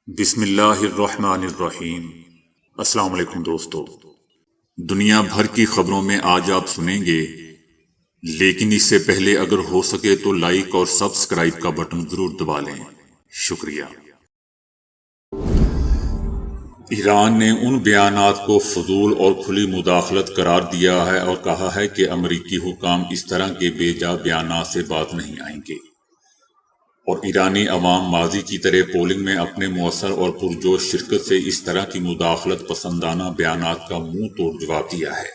بسم اللہ الرحمن الرحیم۔ السلام علیکم دوستو، دنیا بھر کی خبروں میں آج آپ سنیں گے، لیکن اس سے پہلے اگر ہو سکے تو لائک اور سبسکرائب کا بٹن ضرور دبا لیں۔ شکریہ۔ ایران نے ان بیانات کو فضول اور کھلی مداخلت قرار دیا ہے اور کہا ہے کہ امریکی حکام اس طرح کے بے جا بیانات سے باز نہیں آئیں گے، اور ایرانی عوام ماضی کی طرح پولنگ میں اپنے مؤثر اور پرجوش شرکت سے اس طرح کی مداخلت پسندانہ بیانات کا منہ توڑ جواب دیا ہے۔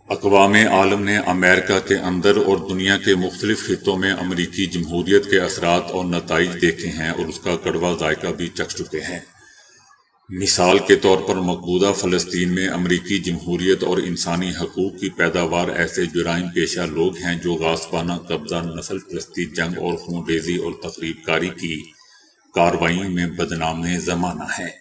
اقوام عالم نے امریکہ کے اندر اور دنیا کے مختلف خطوں میں امریکی جمہوریت کے اثرات اور نتائج دیکھے ہیں اور اس کا کڑوا ذائقہ بھی چکھ چکے ہیں۔ مثال کے طور پر مقبوضہ فلسطین میں امریکی جمہوریت اور انسانی حقوق کی پیداوار ایسے جرائم پیشہ لوگ ہیں جو غاصبانہ قبضہ، نسل پرستی، جنگ اور خون ریزی اور تخریب کاری کی کارروائیوں میں بدنام زمانہ ہیں۔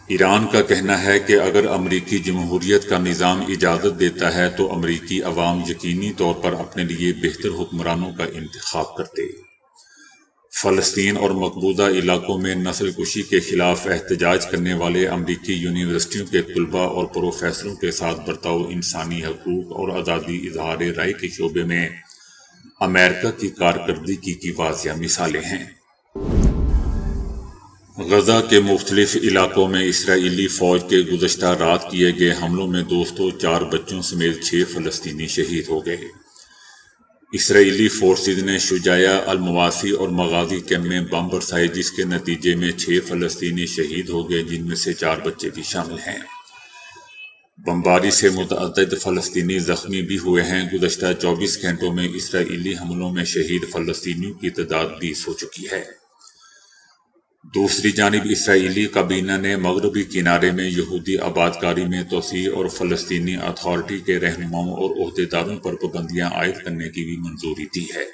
ایران کا کہنا ہے کہ اگر امریکی جمہوریت کا نظام اجازت دیتا ہے تو امریکی عوام یقینی طور پر اپنے لیے بہتر حکمرانوں کا انتخاب کرتے۔ فلسطین اور مقبوضہ علاقوں میں نسل کشی کے خلاف احتجاج کرنے والے امریکی یونیورسٹیوں کے طلباء اور پروفیسروں کے ساتھ برتاؤ انسانی حقوق اور آزادی اظہار رائے کے شعبے میں امریکہ کی کارکردگی کی واضح مثالیں ہیں۔ غزہ کے مختلف علاقوں میں اسرائیلی فوج کے گزشتہ رات کیے گئے حملوں میں 4 بچوں سمیت 6 فلسطینی شہید ہو گئے۔ اسرائیلی فورسز نے شجاعیہ، المواسی اور مغازی کیمپ میں بم برسائے جس کے نتیجے میں 6 فلسطینی شہید ہو گئے، جن میں سے 4 بچے بھی شامل ہیں۔ بمباری سے متعدد فلسطینی زخمی بھی ہوئے ہیں۔ گزشتہ 24 گھنٹوں میں اسرائیلی حملوں میں شہید فلسطینیوں کی تعداد 20 ہو چکی ہے۔ دوسری جانب اسرائیلی کابینہ نے مغربی کنارے میں یہودی آباد کاری میں توسیع اور فلسطینی اتھارٹی کے رہنماؤں اور عہدیداروں پر پابندیاں عائد کرنے کی بھی منظوری دی ہے۔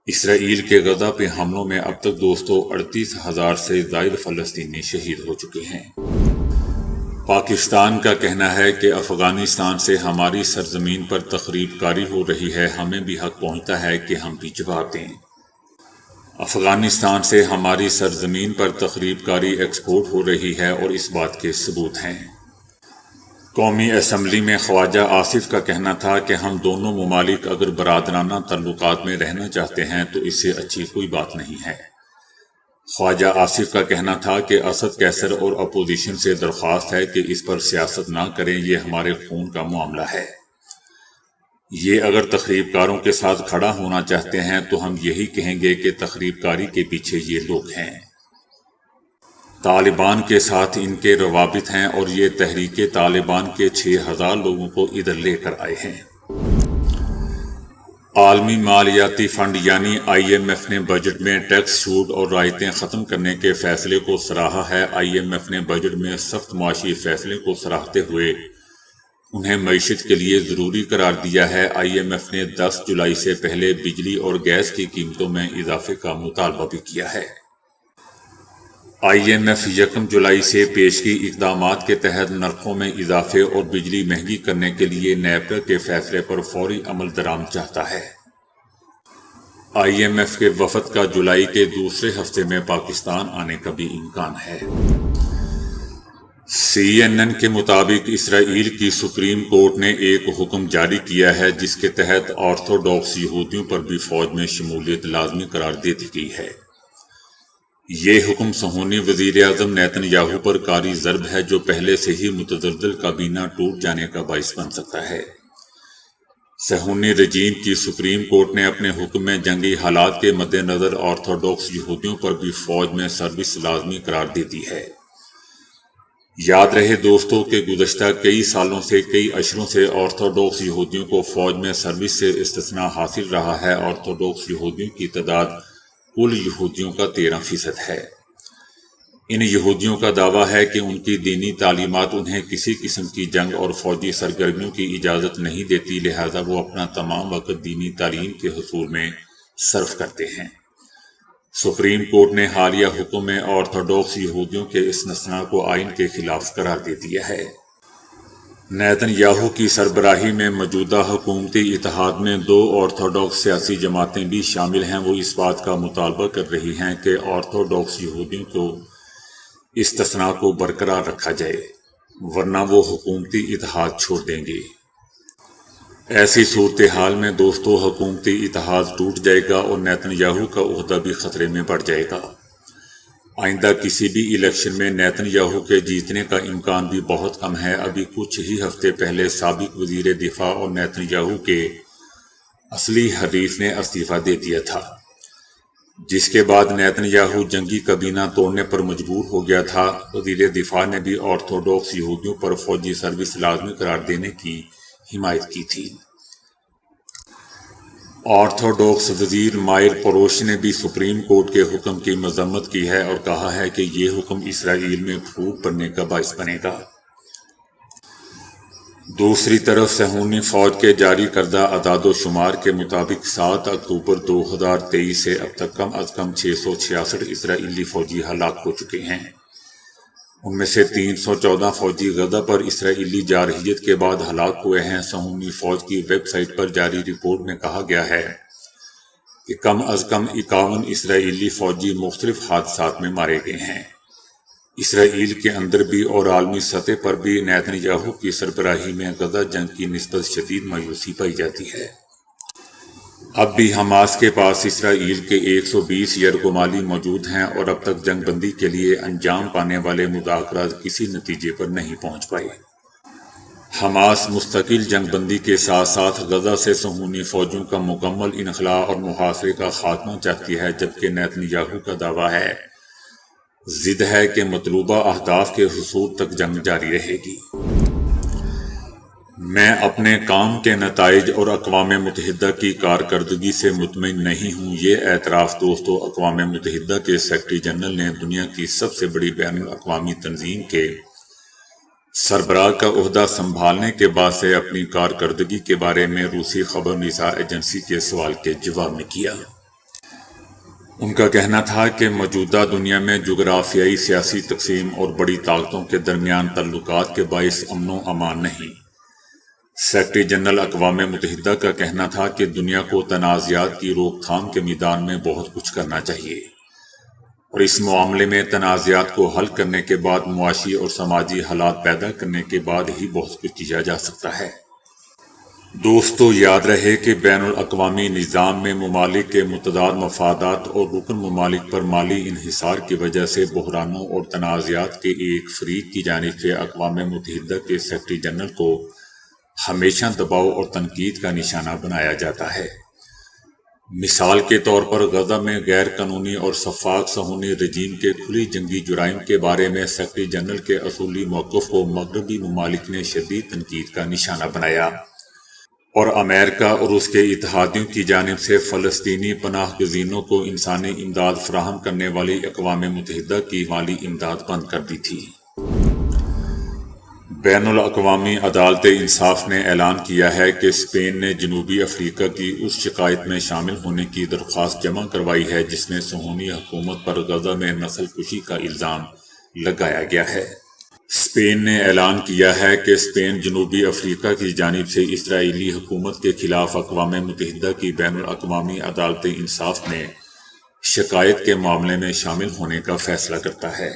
اسرائیل کے غزہ پہ حملوں میں اب تک 38,000 سے زائد فلسطینی شہید ہو چکے ہیں۔ پاکستان کا کہنا ہے کہ افغانستان سے ہماری سرزمین پر تخریب کاری ہو رہی ہے، ہمیں بھی حق پہنچتا ہے کہ ہم بھی جواب دیں۔ افغانستان سے ہماری سرزمین پر تخریب کاری ایکسپورٹ ہو رہی ہے اور اس بات کے ثبوت ہیں۔ قومی اسمبلی میں خواجہ آصف کا کہنا تھا کہ ہم دونوں ممالک اگر برادرانہ تعلقات میں رہنا چاہتے ہیں تو اس سے اچھی کوئی بات نہیں ہے۔ خواجہ آصف کا کہنا تھا کہ اسد کیسر اور اپوزیشن سے درخواست ہے کہ اس پر سیاست نہ کریں، یہ ہمارے خون کا معاملہ ہے۔ یہ اگر تخریب کاروں کے ساتھ کھڑا ہونا چاہتے ہیں تو ہم یہی کہیں گے کہ تخریب کاری کے پیچھے یہ لوگ ہیں۔ طالبان کے ساتھ ان کے روابط ہیں اور یہ تحریک طالبان کے 6,000 لوگوں کو ادھر لے کر آئے ہیں۔ عالمی مالیاتی فنڈ یعنی IMF نے بجٹ میں ٹیکس چھوٹ اور رعایتیں ختم کرنے کے فیصلے کو سراہا ہے۔ IMF نے بجٹ میں سخت معاشی فیصلے کو سراہتے ہوئے انہیں معیشت کے لیے ضروری قرار دیا ہے۔ IMF نے 10 جولائی سے پہلے بجلی اور گیس کی قیمتوں میں اضافے کا مطالبہ بھی کیا ہے۔ IMF 1 جولائی سے پیشگی اقدامات کے تحت نرخوں میں اضافے اور بجلی مہنگی کرنے کے لیے نیپڈا کے فیصلے پر فوری عمل درآمد چاہتا ہے۔ IMF کے وفد کا جولائی کے دوسرے ہفتے میں پاکستان آنے کا بھی امکان ہے۔ CNN کے مطابق اسرائیل کی سپریم کورٹ نے ایک حکم جاری کیا ہے جس کے تحت آرتھوڈاکس یہودیوں پر بھی فوج میں شمولیت لازمی قرار دے دی گئی ہے۔ یہ حکم صہیونی وزیر اعظم نیتن یاہو پر کاری ضرب ہے جو پہلے سے ہی متزلزل کابینہ ٹوٹ جانے کا باعث بن سکتا ہے۔ صہیونی رجیم کی سپریم کورٹ نے اپنے حکم میں جنگی حالات کے مد نظر آرتھوڈاکس یہودیوں پر بھی فوج میں سروس لازمی قرار دے دی ہے۔ یاد رہے دوستو کہ گزشتہ کئی سالوں سے، کئی عشروں سے آرتھوڈاکس یہودیوں کو فوج میں سروس سے استثناء حاصل رہا ہے۔ آرتھوڈاکس یہودیوں کی تعداد کل یہودیوں کا 13% ہے۔ ان یہودیوں کا دعویٰ ہے کہ ان کی دینی تعلیمات انہیں کسی قسم کی جنگ اور فوجی سرگرمیوں کی اجازت نہیں دیتی، لہذا وہ اپنا تمام وقت دینی تعلیم کے حصول میں صرف کرتے ہیں۔ سپریم کورٹ نے حالیہ حکم میں آرتھوڈاکس یہودیوں کے استثناء کو آئین کے خلاف قرار دے دیا ہے۔ نیتن یاہو کی سربراہی میں موجودہ حکومتی اتحاد میں دو آرتھوڈاکس سیاسی جماعتیں بھی شامل ہیں۔ وہ اس بات کا مطالبہ کر رہی ہیں کہ آرتھوڈاکس یہودیوں کو استثناء کو برقرار رکھا جائے، ورنہ وہ حکومتی اتحاد چھوڑ دیں گے۔ ایسی صورتحال میں دوستو حکومتی اتحاد ٹوٹ جائے گا اور نیتن یاہو کا عہدہ بھی خطرے میں پڑ جائے گا۔ آئندہ کسی بھی الیکشن میں نیتن یاہو کے جیتنے کا امکان بھی بہت کم ہے۔ ابھی کچھ ہی ہفتے پہلے سابق وزیر دفاع اور نیتن یاہو کے اصلی حریف نے استعفیٰ دے دیا تھا، جس کے بعد نیتن یاہو جنگی کابینہ توڑنے پر مجبور ہو گیا تھا۔ وزیر دفاع نے بھی آرتھوڈاکس یہودیوں پر فوجی سروس لازمی قرار دینے کی حمایت کی تھی۔ آرتھوڈاکس وزیر مائر پروش نے بھی سپریم کورٹ کے حکم کی مذمت کی ہے اور کہا ہے کہ یہ حکم اسرائیل میں پھوٹ پڑنے کا باعث بنے گا۔ دوسری طرف صہیونی فوج کے جاری کردہ اعداد و شمار کے مطابق 7 اکتوبر 2023 سے اب تک کم از کم 666 اسرائیلی فوجی ہلاک ہو چکے ہیں۔ ان میں سے 314 فوجی غزہ پر اسرائیلی جارحیت کے بعد ہلاک ہوئے ہیں۔ صہیونی فوج کی ویب سائٹ پر جاری رپورٹ میں کہا گیا ہے کہ کم از کم 51 اسرائیلی فوجی مختلف حادثات میں مارے گئے ہیں۔ اسرائیل کے اندر بھی اور عالمی سطح پر بھی نیتن یاہو کی سربراہی میں غزہ جنگ کی نسبت شدید مایوسی پائی جاتی ہے۔ اب بھی حماس کے پاس اسرائیل کے 120 یرغمالی موجود ہیں اور اب تک جنگ بندی کے لیے انجام پانے والے مذاکرات کسی نتیجے پر نہیں پہنچ پائے۔ حماس مستقل جنگ بندی کے ساتھ ساتھ غزہ سے صہیونی فوجوں کا مکمل انخلاء اور محاصرے کا خاتمہ چاہتی ہے، جبکہ نیتن یاہو کا دعویٰ ہے ضد ہے کہ مطلوبہ اہداف کے حصول تک جنگ جاری رہے گی۔ میں اپنے کام کے نتائج اور اقوام متحدہ کی کارکردگی سے مطمئن نہیں ہوں۔ یہ اعتراف دوستو اقوام متحدہ کے سیکرٹری جنرل نے دنیا کی سب سے بڑی بین الاقوامی تنظیم کے سربراہ کا عہدہ سنبھالنے کے بعد سے اپنی کارکردگی کے بارے میں روسی خبر رساں ایجنسی کے سوال کے جواب میں کیا۔ ان کا کہنا تھا کہ موجودہ دنیا میں جغرافیائی سیاسی تقسیم اور بڑی طاقتوں کے درمیان تعلقات کے باعث امن و امان نہیں۔ سیکرٹری جنرل اقوام متحدہ کا کہنا تھا کہ دنیا کو تنازعات کی روک تھام کے میدان میں بہت کچھ کرنا چاہیے اور اس معاملے میں تنازعات کو حل کرنے کے بعد معاشی اور سماجی حالات پیدا کرنے کے بعد ہی بہت کچھ کیا جا سکتا ہے۔ دوستو یاد رہے کہ بین الاقوامی نظام میں ممالک کے متضاد مفادات اور رکن ممالک پر مالی انحصار کی وجہ سے بحرانوں اور تنازعات کے ایک فریق کی جانب سے اقوام متحدہ کے سیکرٹری جنرل کو ہمیشہ دباؤ اور تنقید کا نشانہ بنایا جاتا ہے۔ مثال کے طور پر غزہ میں غیر قانونی اور شفاف صہیونی رجیم کے کھلی جنگی جرائم کے بارے میں سیکرٹری جنرل کے اصولی موقف کو مغربی ممالک نے شدید تنقید کا نشانہ بنایا اور امریکہ اور اس کے اتحادیوں کی جانب سے فلسطینی پناہ گزینوں کو انسانی امداد فراہم کرنے والی اقوام متحدہ کی مالی امداد بند کر دی تھی۔ بین الاقوامی عدالت انصاف نے اعلان کیا ہے کہ اسپین نے جنوبی افریقہ کی اس شکایت میں شامل ہونے کی درخواست جمع کروائی ہے جس میں صہیونی حکومت پر غزہ میں نسل کشی کا الزام لگایا گیا ہے۔ اسپین نے اعلان کیا ہے کہ اسپین جنوبی افریقہ کی جانب سے اسرائیلی حکومت کے خلاف اقوام متحدہ کی بین الاقوامی عدالت انصاف میں شکایت کے معاملے میں شامل ہونے کا فیصلہ کرتا ہے۔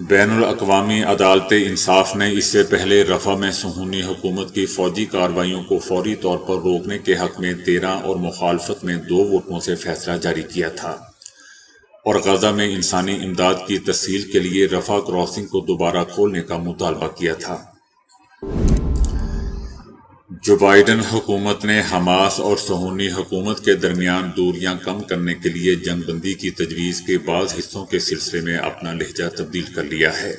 بین الاقوامی عدالت انصاف نے اس سے پہلے رفح میں صہیونی حکومت کی فوجی کارروائیوں کو فوری طور پر روکنے کے حق میں 13 اور مخالفت میں 2 ووٹوں سے فیصلہ جاری کیا تھا اور غزہ میں انسانی امداد کی تسہیل کے لیے رفح کراسنگ کو دوبارہ کھولنے کا مطالبہ کیا تھا۔ جو بائیڈن حکومت نے حماس اور صہیونی حکومت کے درمیان دوریاں کم کرنے کے لیے جنگ بندی کی تجویز کے بعض حصوں کے سلسلے میں اپنا لہجہ تبدیل کر لیا ہے۔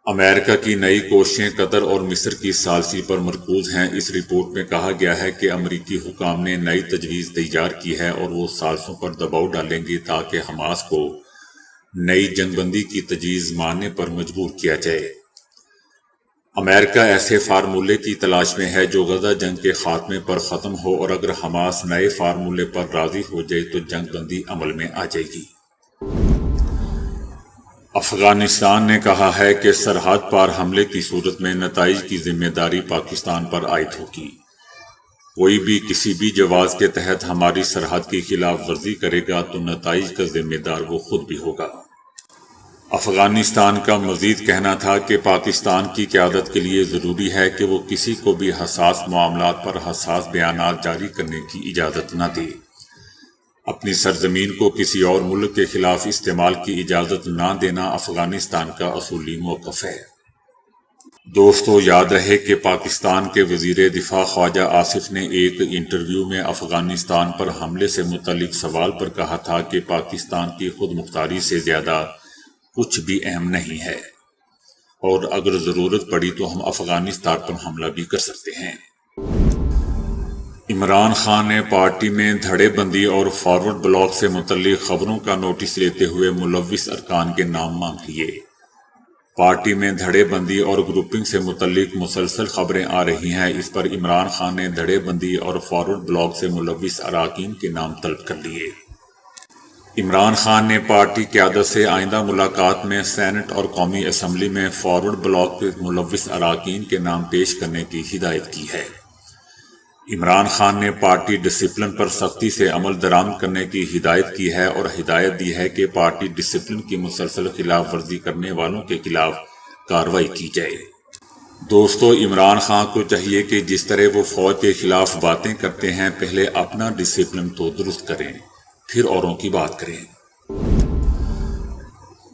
امریکہ کی نئی کوششیں قطر اور مصر کی ثالثی پر مرکوز ہیں۔ اس رپورٹ میں کہا گیا ہے کہ امریکی حکام نے نئی تجویز تیار کی ہے اور وہ ثالثوں پر دباؤ ڈالیں گے تاکہ حماس کو نئی جنگ بندی کی تجویز ماننے پر مجبور کیا جائے۔ امریکہ ایسے فارمولے کی تلاش میں ہے جو غزہ جنگ کے خاتمے پر ختم ہو اور اگر حماس نئے فارمولے پر راضی ہو جائے تو جنگ بندی عمل میں آ جائے گی۔ افغانستان نے کہا ہے کہ سرحد پار حملے کی صورت میں نتائج کی ذمہ داری پاکستان پر عائد ہوگی۔ کوئی بھی کسی بھی جواز کے تحت ہماری سرحد کی خلاف ورزی کرے گا تو نتائج کا ذمہ دار وہ خود بھی ہوگا۔ افغانستان کا مزید کہنا تھا کہ پاکستان کی قیادت کے لیے ضروری ہے کہ وہ کسی کو بھی حساس معاملات پر حساس بیانات جاری کرنے کی اجازت نہ دے۔ اپنی سرزمین کو کسی اور ملک کے خلاف استعمال کی اجازت نہ دینا افغانستان کا اصولی موقف ہے۔ دوستو، یاد رہے کہ پاکستان کے وزیر دفاع خواجہ آصف نے ایک انٹرویو میں افغانستان پر حملے سے متعلق سوال پر کہا تھا کہ پاکستان کی خود مختاری سے زیادہ کچھ بھی اہم نہیں ہے، اور اگر ضرورت پڑی تو ہم افغانستان پر حملہ بھی کر سکتے ہیں۔ عمران خان نے پارٹی میں دھڑے بندی اور فارورڈ بلاک سے متعلق خبروں کا نوٹس لیتے ہوئے ملوث ارکان کے نام مانگ لیے۔ پارٹی میں دھڑے بندی اور گروپنگ سے متعلق مسلسل خبریں آ رہی ہیں، اس پر عمران خان نے دھڑے بندی اور فارورڈ بلاک سے ملوث اراکین کے نام طلب کر لیے۔ عمران خان نے پارٹی قیادت سے آئندہ ملاقات میں سینٹ اور قومی اسمبلی میں فارورڈ بلاک کے ملوث اراکین کے نام پیش کرنے کی ہدایت کی ہے۔ عمران خان نے پارٹی ڈسپلن پر سختی سے عمل درآمد کرنے کی ہدایت کی ہے اور ہدایت دی ہے کہ پارٹی ڈسپلن کی مسلسل خلاف ورزی کرنے والوں کے خلاف کارروائی کی جائے۔ دوستو، عمران خان کو چاہیے کہ جس طرح وہ فوج کے خلاف باتیں کرتے ہیں، پہلے اپنا ڈسپلن تو درست کریں، پھر اوروں کی بات کریں۔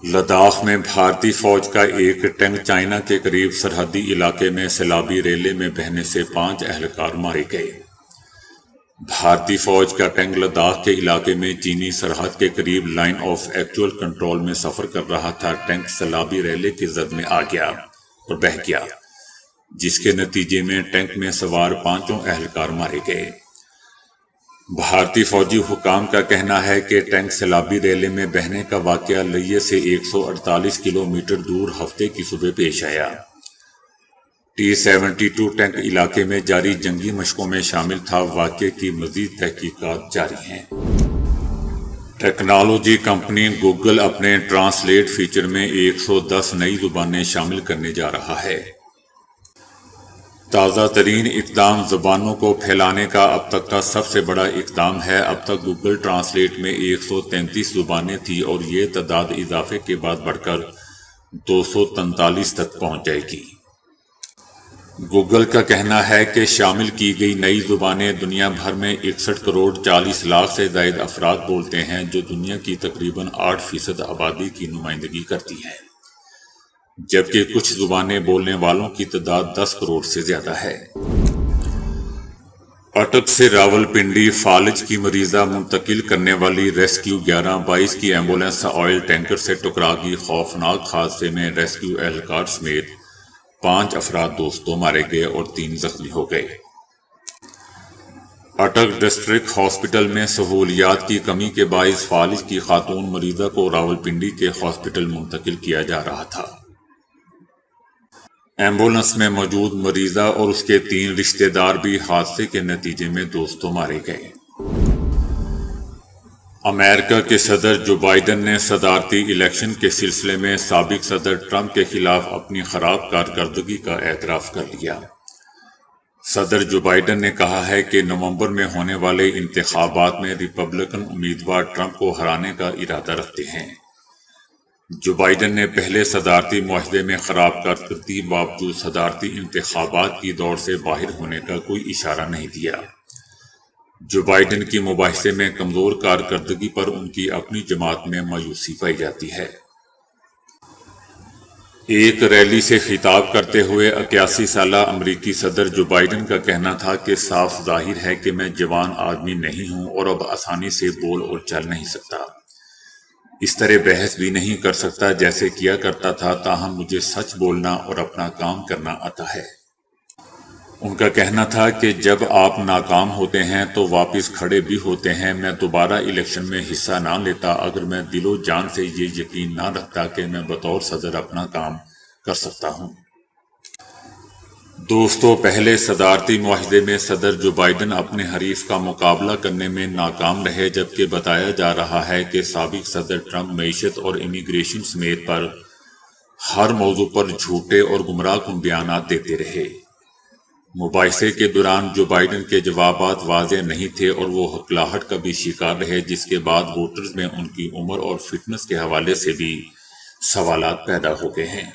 لداخ میں بھارتی فوج کا ایک ٹینک چائنا کے قریب سرحدی علاقے میں سیلابی ریلے میں بہنے سے 5 اہلکار مارے گئے۔ بھارتی فوج کا ٹینک لداخ کے علاقے میں چینی سرحد کے قریب لائن آف ایکچوئل کنٹرول میں سفر کر رہا تھا۔ ٹینک سیلابی ریلے کی زد میں آ گیا اور بہہ گیا، جس کے نتیجے میں ٹینک میں سوار 5 اہلکار مارے گئے۔ بھارتی فوجی حکام کا کہنا ہے کہ ٹینک سیلابی ریلے میں بہنے کا واقعہ لیہ سے 148 کلومیٹر دور ہفتے کی صبح پیش آیا۔ T-72 ٹینک علاقے میں جاری جنگی مشقوں میں شامل تھا۔ واقعے کی مزید تحقیقات جاری ہیں۔ ٹیکنالوجی کمپنی گوگل اپنے ٹرانسلیٹ فیچر میں 110 نئی زبانیں شامل کرنے جا رہا ہے۔ تازہ ترین اقدام زبانوں کو پھیلانے کا اب تک کا سب سے بڑا اقدام ہے۔ اب تک گوگل ٹرانسلیٹ میں 133 زبانیں تھیں اور یہ تعداد اضافے کے بعد بڑھ کر 243 تک پہنچ جائے گی۔ گوگل کا کہنا ہے کہ شامل کی گئی نئی زبانیں دنیا بھر میں 61 کروڑ 40 لاکھ سے زائد افراد بولتے ہیں، جو دنیا کی تقریباً 8% آبادی کی نمائندگی کرتی ہیں، جبکہ کچھ زبانیں بولنے والوں کی تعداد 10 کروڑ سے زیادہ ہے۔ اٹک سے راولپنڈی فالج کی مریضہ منتقل کرنے والی ریسکیو 1122 کی ایمبولینس آئل ٹینکر سے ٹکرا گئی۔ خوفناک حادثے میں ریسکیو اہلکار سمیت 5 افراد دوستوں مارے گئے اور 3 زخمی ہو گئے۔ اٹک ڈسٹرکٹ ہاسپٹل میں سہولیات کی کمی کے باعث فالج کی خاتون مریضہ کو راولپنڈی کے ہاسپٹل منتقل کیا جا رہا تھا۔ ایمبولینس میں موجود مریضہ اور اس کے 3 رشتہ دار بھی حادثے کے نتیجے میں دوستوں مارے گئے۔ امریکہ کے صدر جو بائیڈن نے صدارتی الیکشن کے سلسلے میں سابق صدر ٹرمپ کے خلاف اپنی خراب کارکردگی کا اعتراف کر لیا۔ صدر جو بائیڈن نے کہا ہے کہ نومبر میں ہونے والے انتخابات میں ریپبلکن امیدوار ٹرمپ کو ہرانے کا ارادہ رکھتے ہیں۔ جو بائیڈن نے پہلے صدارتی معاہدے میں خراب کارکردگی باوجود صدارتی انتخابات کی دوڑ سے باہر ہونے کا کوئی اشارہ نہیں دیا۔ جو بائیڈن کی مباحثے میں کمزور کارکردگی پر ان کی اپنی جماعت میں مایوسی پائی جاتی ہے۔ ایک ریلی سے خطاب کرتے ہوئے 81 سالہ امریکی صدر جو بائیڈن کا کہنا تھا کہ صاف ظاہر ہے کہ میں جوان آدمی نہیں ہوں اور اب آسانی سے بول اور چل نہیں سکتا، اس طرح بحث بھی نہیں کر سکتا جیسے کیا کرتا تھا، تاہم مجھے سچ بولنا اور اپنا کام کرنا آتا ہے۔ ان کا کہنا تھا کہ جب آپ ناکام ہوتے ہیں تو واپس کھڑے بھی ہوتے ہیں۔ میں دوبارہ الیکشن میں حصہ نہ لیتا اگر میں دل و جان سے یہ یقین نہ رکھتا کہ میں بطور صدر اپنا کام کر سکتا ہوں۔ دوستو، پہلے صدارتی معاہدے میں صدر جو بائیڈن اپنے حریف کا مقابلہ کرنے میں ناکام رہے، جبکہ بتایا جا رہا ہے کہ سابق صدر ٹرمپ معیشت اور امیگریشن سمیت پر ہر موضوع پر جھوٹے اور گمراہ کن بیانات دیتے رہے۔ مباحثے کے دوران جو بائیڈن کے جوابات واضح نہیں تھے اور وہ ہکلاہٹ کا بھی شکار رہے، جس کے بعد ووٹرز میں ان کی عمر اور فٹنس کے حوالے سے بھی سوالات پیدا ہو گئے ہیں۔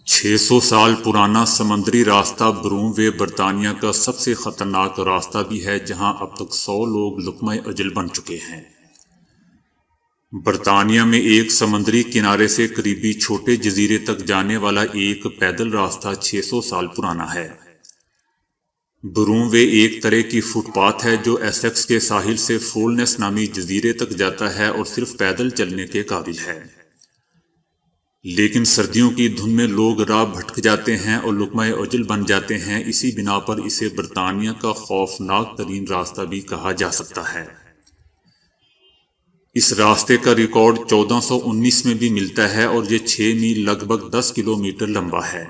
600 سال پرانا سمندری راستہ بروم وے برطانیہ کا سب سے خطرناک راستہ بھی ہے، جہاں اب تک 100 لوگ لقمہ اجل بن چکے ہیں۔ برطانیہ میں ایک سمندری کنارے سے قریبی چھوٹے جزیرے تک جانے والا ایک پیدل راستہ 600 سال پرانا ہے۔ بروم وے ایک طرح کی فٹ پاتھ ہے جو ایسیکس کے ساحل سے فولنس نامی جزیرے تک جاتا ہے اور صرف پیدل چلنے کے قابل ہے۔ لیکن سردیوں کی دھند میں لوگ راہ بھٹک جاتے ہیں اور لقمہ اجل بن جاتے ہیں، اسی بنا پر اسے برطانیہ کا خوفناک ترین راستہ بھی کہا جا سکتا ہے۔ اس راستے کا ریکارڈ 1419 میں بھی ملتا ہے اور یہ 6 میل لگ بھگ 10 کلومیٹر لمبا ہے۔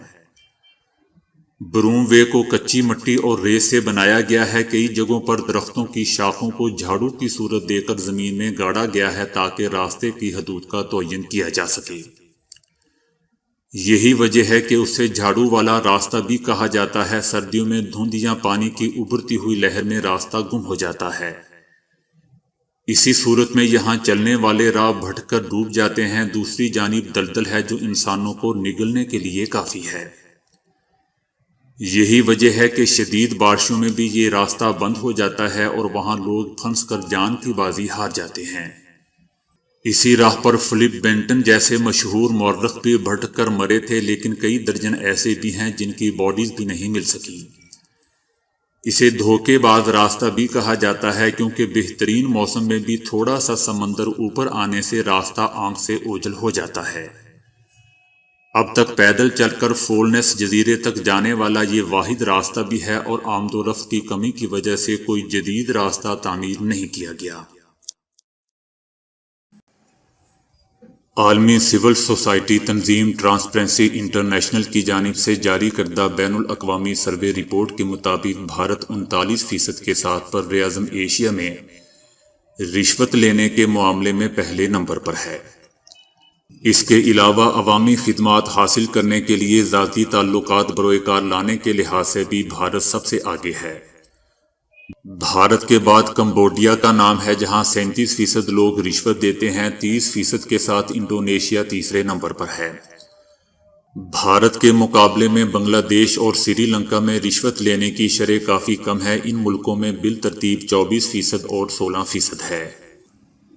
بروم وے کو کچی مٹی اور ریت سے بنایا گیا ہے۔ کئی جگہوں پر درختوں کی شاخوں کو جھاڑو کی صورت دے کر زمین میں گاڑا گیا ہے تاکہ راستے کی حدود کا تعین کیا جا سکے۔ یہی وجہ ہے کہ اسے جھاڑو والا راستہ بھی کہا جاتا ہے۔ سردیوں میں دھند یا پانی کی ابھرتی ہوئی لہر میں راستہ گم ہو جاتا ہے۔ اسی صورت میں یہاں چلنے والے راہ بھٹک کر ڈوب جاتے ہیں۔ دوسری جانب دلدل ہے جو انسانوں کو نگلنے کے لیے کافی ہے۔ یہی وجہ ہے کہ شدید بارشوں میں بھی یہ راستہ بند ہو جاتا ہے اور وہاں لوگ پھنس کر جان کی بازی ہار جاتے ہیں۔ اسی راہ پر فلپ بینٹن جیسے مشہور مورخ بھی بھٹک کر مرے تھے، لیکن کئی درجن ایسے بھی ہیں جن کی باڈیز بھی نہیں مل سکی۔ اسے دھوکے باز راستہ بھی کہا جاتا ہے کیونکہ بہترین موسم میں بھی تھوڑا سا سمندر اوپر آنے سے راستہ آنکھ سے اوجھل ہو جاتا ہے۔ اب تک پیدل چل کر فولنس جزیرے تک جانے والا یہ واحد راستہ بھی ہے اور آمد و رفت کی کمی کی وجہ سے کوئی جدید راستہ تعمیر نہیں کیا گیا۔ عالمی سول سوسائٹی تنظیم ٹرانسپیرنسی انٹرنیشنل کی جانب سے جاری کردہ بین الاقوامی سروے رپورٹ کے مطابق بھارت 39% کے ساتھ بر اعظم ایشیا میں رشوت لینے کے معاملے میں پہلے نمبر پر ہے۔ اس کے علاوہ عوامی خدمات حاصل کرنے کے لیے ذاتی تعلقات بروئے کار لانے کے لحاظ سے بھی بھارت سب سے آگے ہے۔ بھارت کے بعد کمبوڈیا کا نام ہے جہاں 37% لوگ رشوت دیتے ہیں۔ 30% کے ساتھ انڈونیشیا تیسرے نمبر پر ہے۔ بھارت کے مقابلے میں بنگلہ دیش اور سری لنکا میں رشوت لینے کی شرح کافی کم ہے۔ ان ملکوں میں بالترتیب 24% اور 16% ہے۔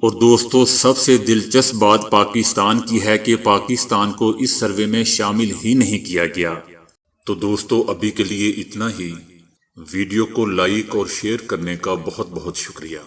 اور دوستو، سب سے دلچسپ بات پاکستان کی ہے کہ پاکستان کو اس سروے میں شامل ہی نہیں کیا گیا۔ تو دوستو، ابھی کے لیے اتنا ہی۔ ویڈیو کو لائک اور شیئر کرنے کا بہت بہت شکریہ۔